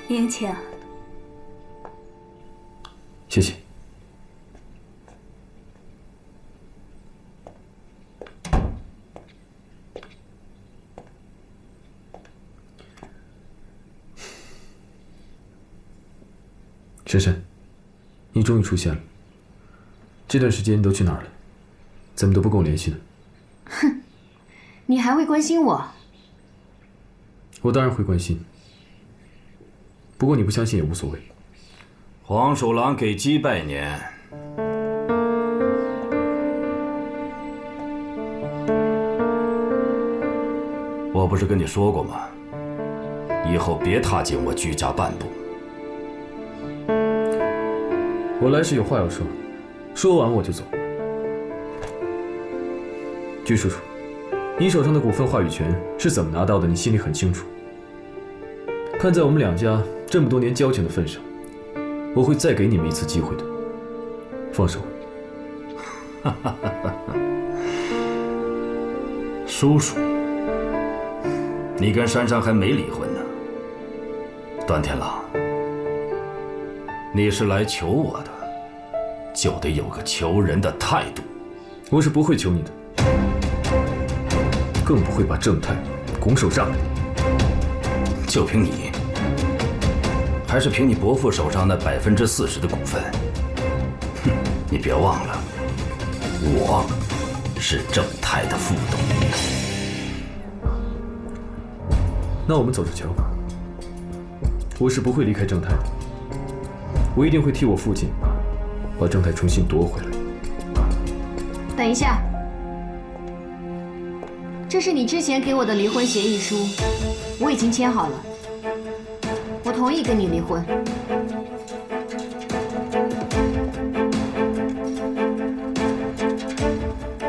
您请。谢谢。珊珊，你终于出现了。这段时间你都去哪儿了？怎么都不跟我联系呢？哼，你还会关心我？我当然会关心，不过你不相信也无所谓。黄鼠狼给鸡拜年。我不是跟你说过吗？以后别踏进我居家半步。我来是有话要说，说完我就走。居叔叔，你手上的股份话语权是怎么拿到的？你心里很清楚。看在我们两家这么多年交情的份上，我会再给你们一次机会的。放手。叔叔，你跟珊珊还没离婚呢。段天狼，你是来求我的，就得有个求人的态度。我是不会求你的，更不会把正太拱手让给你。就凭你，还是凭你伯父手上那40%的股份？哼，你别忘了，我是正太的副董。那我们走着瞧。我是不会离开正太的，我一定会替我父亲把正太重新夺回来。等一下，这是你之前给我的离婚协议书，我已经签好了，我同意跟你离婚。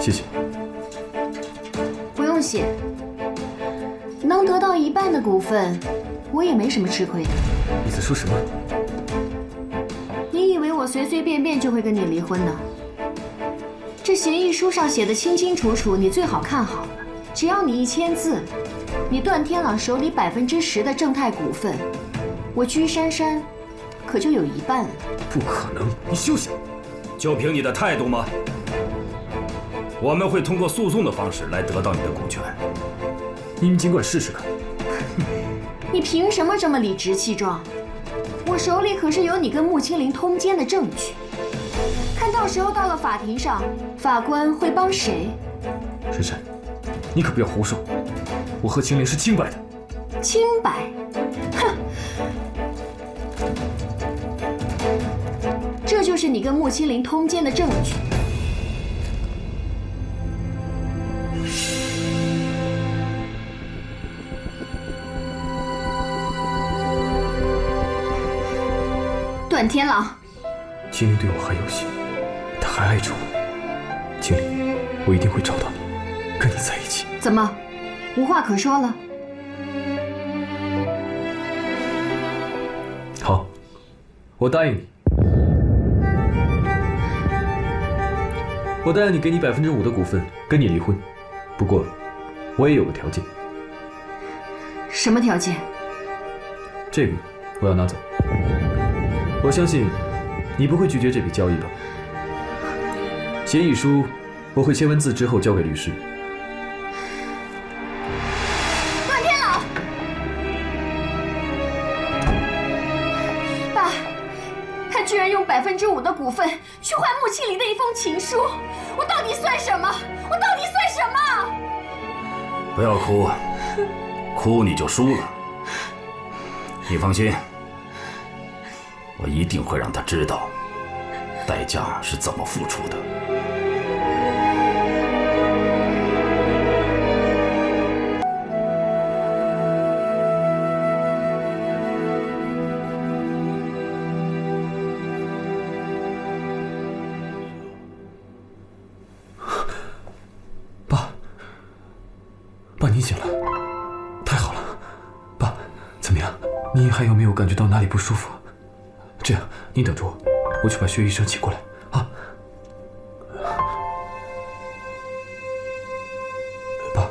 谢谢。不用谢，能得到1半的股份，我也没什么吃亏的。你在说什么？你以为我随随便便就会跟你离婚呢？这协议书上写的清清楚楚，你最好看好了。只要你一签字，你段天朗手里10%的正太股份，我居珊珊可就有1半了。不可能！你休想！就凭你的态度吗？我们会通过诉讼的方式来得到你的股权。你们尽管试试看。你凭什么这么理直气壮？我手里可是有你跟穆青林通奸的证据。看到时候到了法庭上，法官会帮谁？珊珊，你可不要胡说！我和青林是清白的。清白？哼！这就是你跟穆青林通奸的证据。段天狼，青林对我还有心，他还爱着我。青林，我一定会找到你，跟你在一起。怎么，无话可说了？好，我答应你。我答应你，给你5%的股份，跟你离婚。不过，我也有个条件。什么条件？这个我要拿走。我相信你不会拒绝这笔交易吧？协议书我会签完字之后交给律师。段天朗，爸，他居然用5%的股份去换穆庆林的一封情书，我到底算什么？我到底算什么？不要哭，哭你就输了。你放心。我一定会让他知道，代价是怎么付出的。爸，你醒了，太好了。爸，怎么样？你还有没有感觉到哪里不舒服？这样，你等着我，我去把薛医生请过来啊。爸，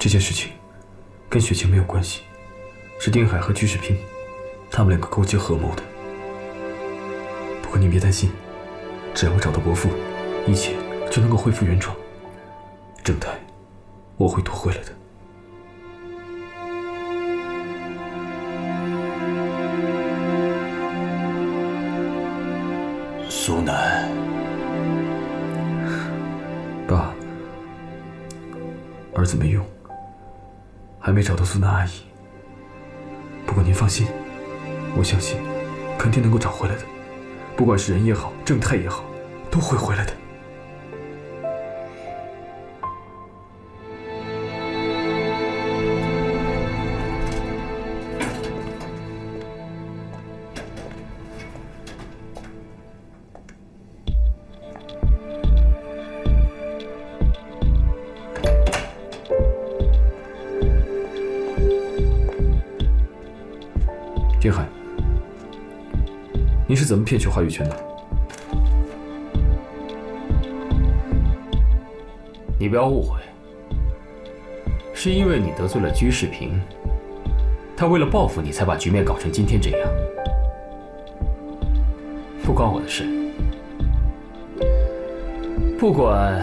这件事情跟雪晴没有关系，是丁海和居士平他们两个勾结合谋的。不过您别担心，只要我找到伯父，一切就能够恢复原状。正太，我会夺回来的。苏南，爸，儿子没用，还没找到苏南阿姨。不过您放心，我相信肯定能够找回来的，不管是人也好，正太也好，都会回来的。丁海，你是怎么骗取话语权的？你不要误会，是因为你得罪了居士平，他为了报复你才把局面搞成今天这样，不关我的事。不管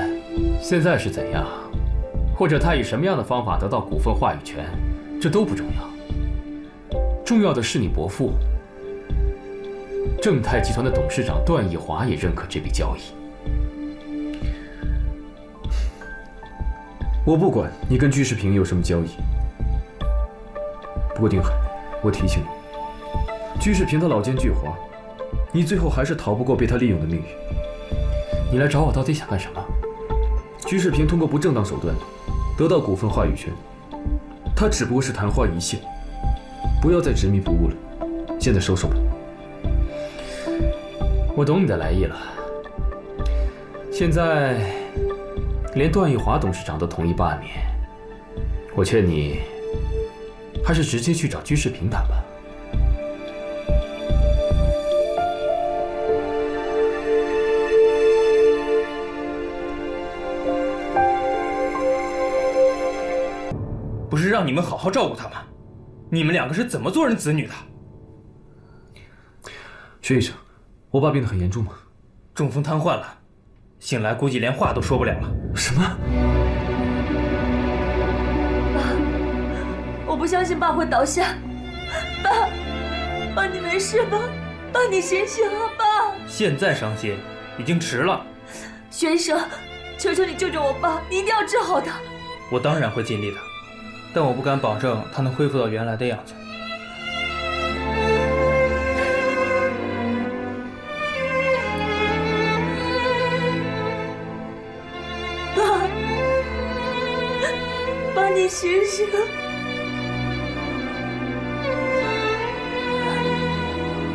现在是怎样，或者他以什么样的方法得到股份话语权，这都不重要。重要的是你伯父正泰集团的董事长段奕华也认可这笔交易。我不管你跟居士平有什么交易，不过丁海，我提醒你，居士平他老奸巨猾，你最后还是逃不过被他利用的命运。你来找我到底想干什么？居士平通过不正当手段得到股份话语权，他只不过是昙花一现，不要再执迷不悟了，现在收手吧。我懂你的来意了。现在连段奕华董事长都同意罢免，我劝你还是直接去找居士平谈吧。不是让你们好好照顾他吗？你们两个是怎么做人子女的？薛医生，我爸病得很严重吗？中风瘫痪了，醒来估计连话都说不了了。什么？爸，我不相信爸会倒下。爸，你没事吧？爸，你醒醒啊，爸！现在伤心已经迟了。薛医生，求求你救救我爸，你一定要治好他。我当然会尽力的，但我不敢保证他能恢复到原来的样子。爸，你醒醒！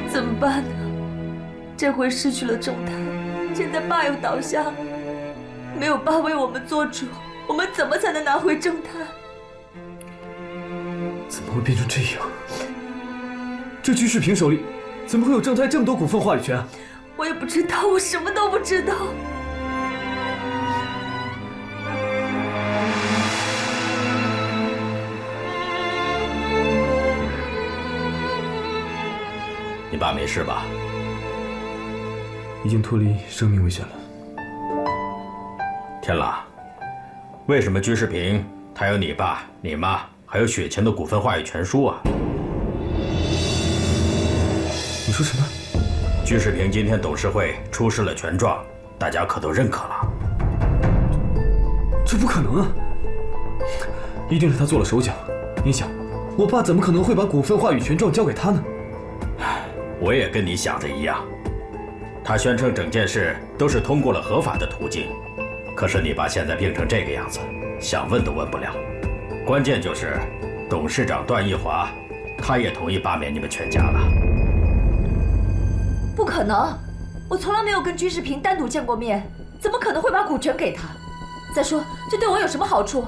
怎么办呢？这回失去了正太，现在爸又倒下，没有爸为我们做主，我们怎么才能拿回正太？怎么会变成这样？这居士平手里怎么会有正太这么多股份话语权啊？我也不知道，我什么都不知道。你爸没事吧？已经脱离生命危险了。天朗，为什么居士平他有你爸、你妈还有雪晴的股份话语权书啊？你说什么？居士平今天董事会出示了权状，大家可都认可了。这不可能啊！一定是他做了手脚。你想，我爸怎么可能会把股份话语权状交给他呢？我也跟你想的一样，他宣称整件事都是通过了合法的途径，可是你爸现在病成这个样子，想问都问不了。关键就是董事长段奕华，他也同意罢免你们全家了。不可能，我从来没有跟居士平单独见过面，怎么可能会把股权给他？再说，这对我有什么好处？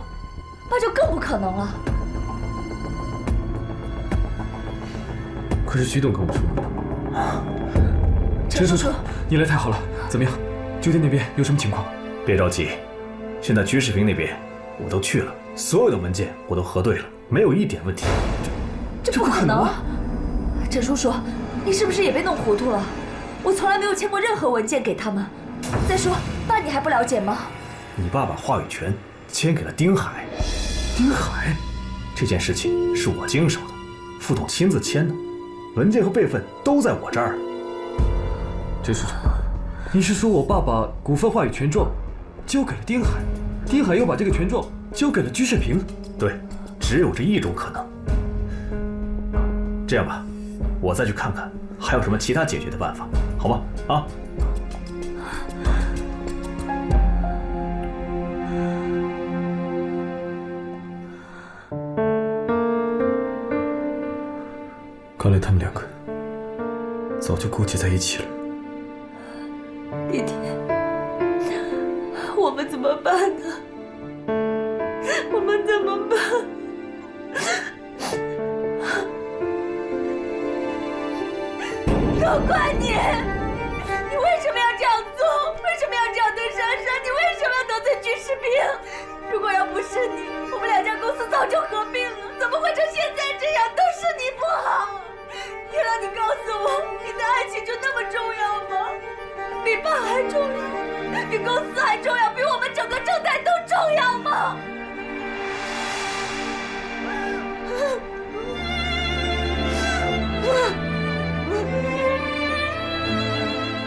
爸就更不可能了。可是徐董跟我说，陈叔叔，你来太好了。怎么样？酒店那边有什么情况？别着急，现在居士平那边我都去了，所有的文件我都核对了，没有一点问题。这不可能！郑叔叔，你是不是也被弄糊涂了？我从来没有签过任何文件给他们。再说，爸你还不了解吗？你爸把话语权签给了丁海。丁海，这件事情是我经手的，副董亲自签的，文件和备份都在我这儿。郑署长，你是说我爸把股份话语权状交给了丁海，丁海又把这个权状交给了居士平？对，只有这一种可能。这样吧，我再去看看还有什么其他解决的办法，好吗？啊。看来他们两个早就勾结在一起了。弟弟，我们怎么办呢？我们怎么办？都怪你！你为什么要这样做？为什么要这样对珊珊？你为什么要得罪居士平？如果要不是你，我们两家公司早就合并了，怎么会成现在这样？都是你不好！天亮，你告诉我，你的爱情就那么重要吗？比爸还重要，比公司还重要，比我们整个正泰都重要吗？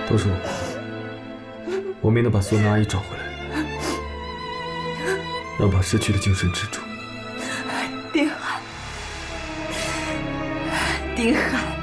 都是我没能把苏娜阿姨找回来，让爸失去了精神支柱。丁海，丁海。